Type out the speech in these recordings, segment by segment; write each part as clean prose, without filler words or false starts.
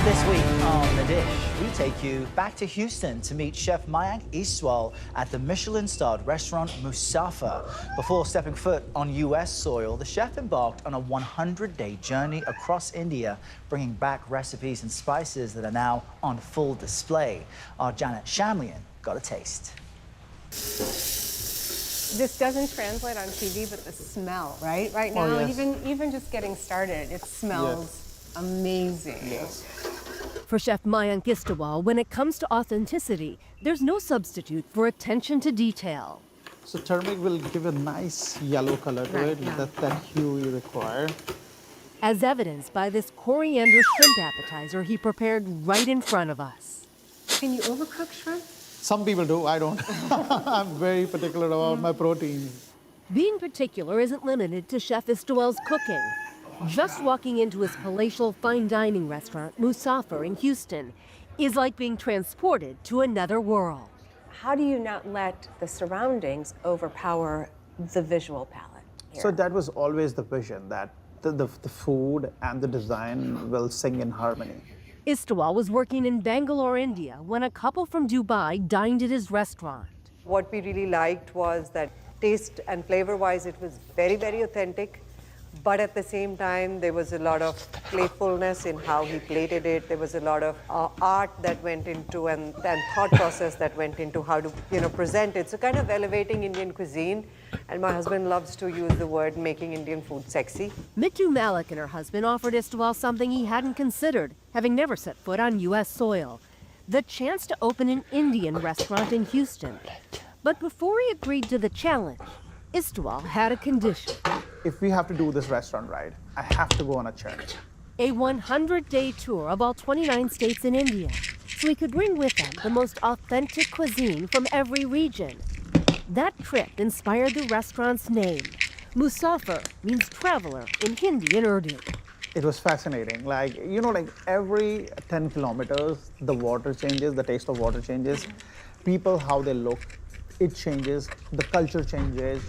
This week on The Dish, we take you back to Houston to meet Chef Mayank Istwal at the Michelin-starred restaurant Musafa. Before stepping foot on U.S. soil, the chef embarked on a 100-day journey across India, bringing back recipes and spices that are now on full display. Our Janet Shamlian got a taste. This doesn't translate on TV, but the smell, right? Right now, Oh, yes. even just getting started, it smells amazing. Yes. For Chef Mayank Istwal, when it comes to authenticity, there's no substitute for attention to detail. So turmeric will give a nice yellow color to Right, it, yeah. that hue you require. As evidenced by this coriander shrimp appetizer he prepared right in front of us. Can you overcook shrimp? Some people do, I don't. I'm very particular about my proteins. Being particular isn't limited to Chef Istwal's cooking. Just walking into his palatial fine dining restaurant, Musafa in Houston, is like being transported to another world. How do you not let the surroundings overpower the visual palette here? So that was always the vision, that the food and the design will sing in harmony. Istwal was working in Bangalore, India, when a couple from Dubai dined at his restaurant. What we really liked was that taste and flavor-wise, it was very, very authentic. But at the same time, there was a lot of playfulness in how he plated it. There was a lot of art that went into and thought process that went into how to present it. So kind of elevating Indian cuisine. And my husband loves to use the word making Indian food sexy. Mittu Malik and her husband offered Istwal something he hadn't considered, having never set foot on U.S. soil: the chance to open an Indian restaurant in Houston. But before he agreed to the challenge, Istwal had a condition: If we have to do this restaurant right, I have to go on a journey. a 100-day tour of all 29 states in India, so he could bring with him the most authentic cuisine from every region. That trip inspired the restaurant's name. Musafir means traveler in Hindi and Urdu. It was fascinating. Like every 10 kilometers, the water changes, the taste of water changes. People, how they look, it changes, the culture changes,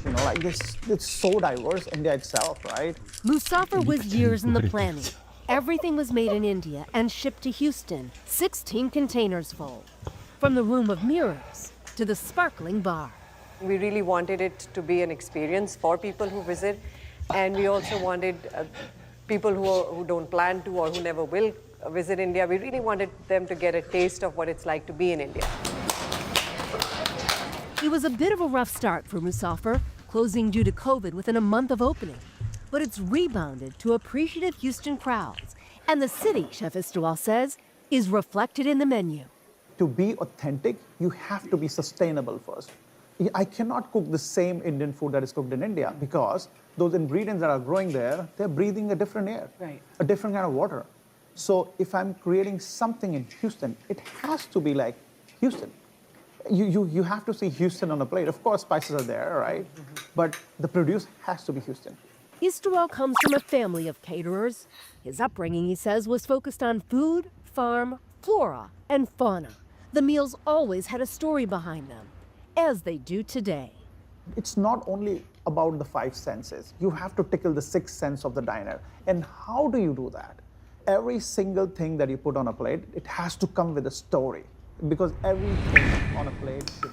it's so diverse, India itself, right? Musafir was years in the planning. Everything was made in India and shipped to Houston, 16 containers full. From the room of mirrors to the sparkling bar. We really wanted it to be an experience for people who visit. And we also wanted people who don't plan to or who never will visit India, we really wanted them to get a taste of what it's like to be in India. It was a bit of a rough start for Musafir, closing due to COVID within a month of opening. But it's rebounded to appreciative Houston crowds. And the city, Chef Istwal says, is reflected in the menu. To be authentic, you have to be sustainable first. I cannot cook the same Indian food that is cooked in India because those ingredients that are growing there, they're breathing a different air, Right. a different kind of water. So if I'm creating something in Houston, it has to be like Houston. You have to see Houston on a plate. Of course, spices are there, right? But the produce has to be Houston. Istwal comes from a family of caterers. His upbringing, he says, was focused on food, farm, flora, and fauna. The meals always had a story behind them, as they do today. It's not only about the five senses. You have to tickle the sixth sense of the diner. And how do you do that? Every single thing that you put on a plate, it has to come with a story. Because everything on a plate should